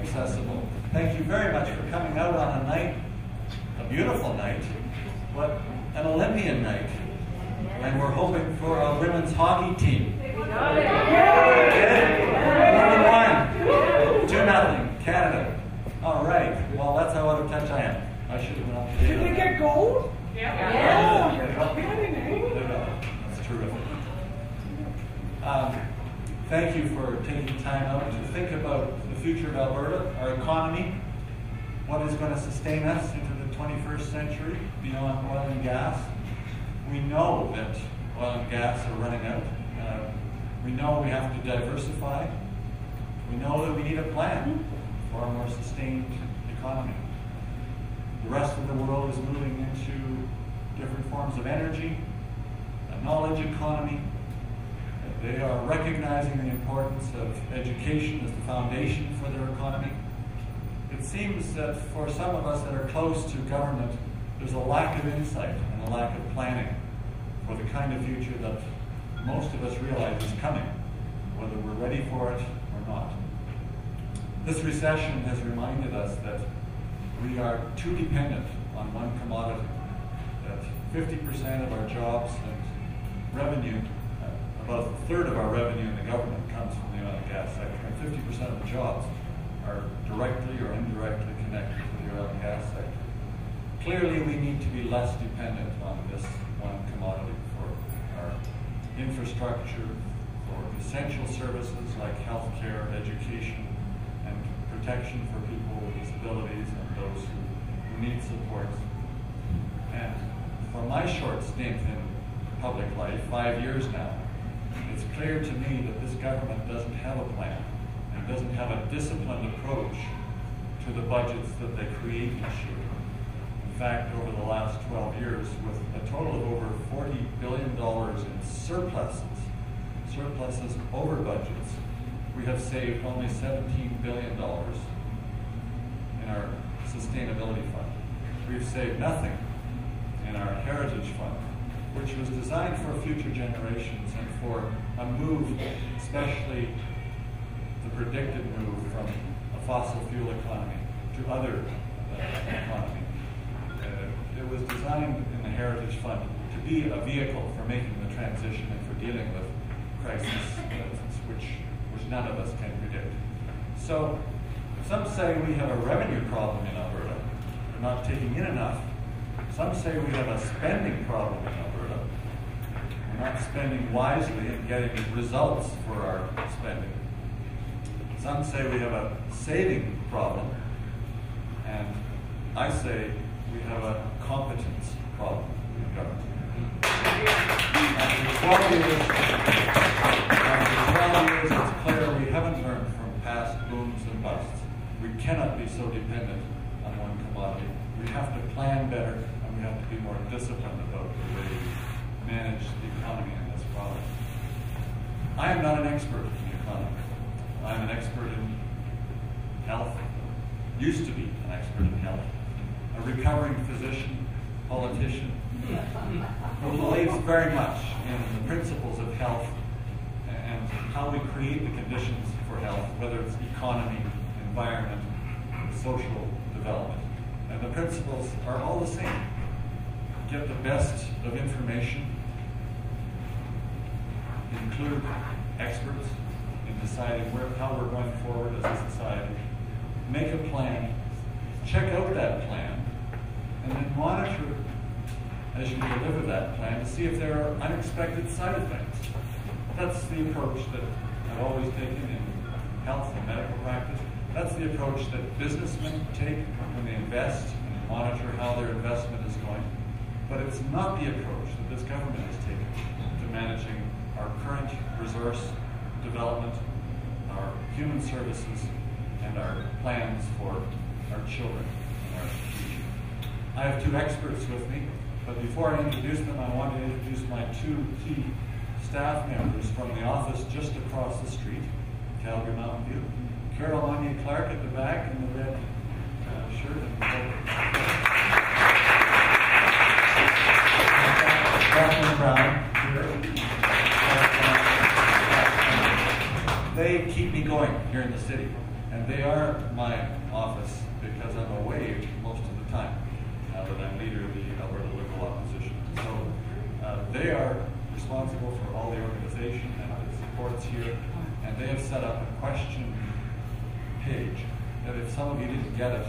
accessible. Thank you very much for coming out on a night, a beautiful night, but an Olympian night. And we're hoping for a women's hockey team. Yeah. 1-1. 2-0. Canada. All right. Well, that's how out of touch I am. I should have been up to date. Did they get gold? Yeah. Oh, you're kidding, eh? That's terrific. Thank you for taking time out to think about the future of Alberta, our economy, what is going to sustain us into the 21st century beyond oil and gas. We know that oil and gas are running out. We know we have to diversify. We know that we need a plan for a more sustained economy. The rest of the world is moving into different forms of energy, a knowledge economy. They are recognizing the importance of education as the foundation for their economy. It seems that for some of us that are close to government, there's a lack of insight and a lack of planning for the kind of future that most of us realize is coming, whether we're ready for it or not. This recession has reminded us that we are too dependent on one commodity, that 50% of our jobs and revenue, about a third of our revenue in the government comes from the oil and gas sector, and 50% of the jobs are directly or indirectly connected to the oil and gas sector. Clearly, we need to be less dependent on this one commodity for our infrastructure, for essential services like healthcare, education, and protection for people with disabilities and those who need support. And for my short stint in public life, 5 years now, it's clear to me that this government doesn't have a plan and doesn't have a disciplined approach to the budgets that they create each year. In fact, over the last 12 years, with a total of over $40 billion in surpluses over budgets, we have saved only $17 billion in our sustainability fund. We've saved nothing in our heritage fund, which was designed for future generations and for a move, especially the predicted move from a fossil fuel economy to other economy. It was designed in the Heritage Fund to be a vehicle for making the transition and for dealing with crises, which none of us can predict. So some say we have a revenue problem in Alberta. We're not taking in enough. Some say we have a spending problem in Alberta. We're not spending wisely and getting results for our spending. Some say we have a saving problem, and I say we have a competence problem in government. After 12 years, it's clear we haven't learned from past booms and busts. We cannot be so dependent on one commodity. We have to plan better, and we have to be more disciplined about the way we manage the economy in this province. I am not an expert in the economy. I'm an expert in health, used to be an expert in health, a recovering physician, politician, who believes very much in the principles of health and how we create the conditions for health, whether it's economy, environment, social development. And the principles are all the same. Get the best of information, include experts in deciding how we're going forward as a society, make a plan, check out that plan, and then monitor as you deliver that plan to see if there are unexpected side effects. That's the approach that I've always taken in health and medical practice. That's the approach that businessmen take when they invest and monitor how their investment is going. But it's not the approach that this government has taken to managing our current resource development, our human services, and our plans for our children and our future. I have two experts with me, but before I introduce them, I want to introduce my two key staff members from the office just across the street, Calgary Mountain View. Carol Clark at the back in the red shirt. And Brown here. They keep me going here in the city. And they are my office because I'm away most of the time, that I'm leader of the Alberta Liberal Opposition. So they are responsible for all the organization and the supports here, and they have set up a question page that if some of you didn't get it,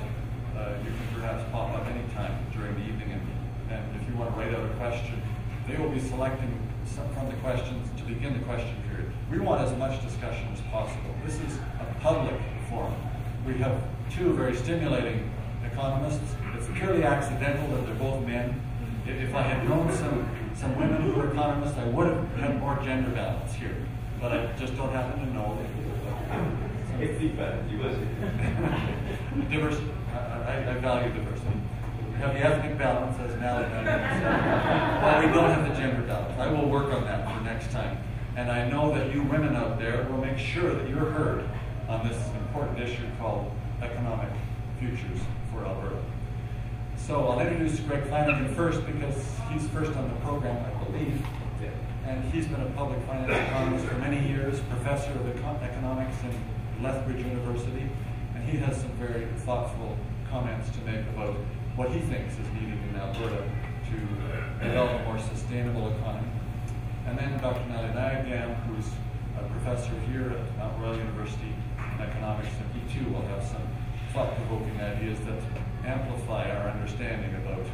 you can perhaps pop up anytime during the evening, and if you want to write out a question, they will be selecting some from the questions to begin the question period. We want as much discussion as possible. This is a public forum. We have two very stimulating economists. It's purely accidental that they're both men. If I had known some women who were economists, I would have had more gender balance here, but I just don't happen to know. Diversity. I value diversity. We have the ethnic balance, as Nallainayagam said, but we don't have the gender balance. I will work on that for next time. And I know that you women out there will make sure that you're heard on this important issue called economic futures for Alberta. So I'll introduce Greg Flanagan first because he's first on the program, I believe. And he's been a public finance economist for many years, professor of economics in Lethbridge University, and he has some very thoughtful comments to make about what he thinks is needed in Alberta to develop a more sustainable economy. And then Dr. Nallainayagam, who's a professor here at Mount Royal University in economics, and he too will have some thought-provoking ideas that amplify our understanding about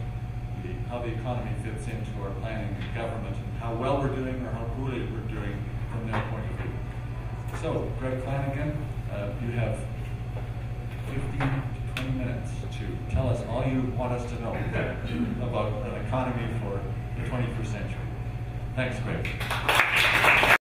how the economy fits into our planning and government, and how well we're doing or how poorly we're doing from their point of view. So, Greg Flanagan, you have 15 to 20 minutes to tell us all you want us to know about an economy for the 21st century. Thanks, Greg.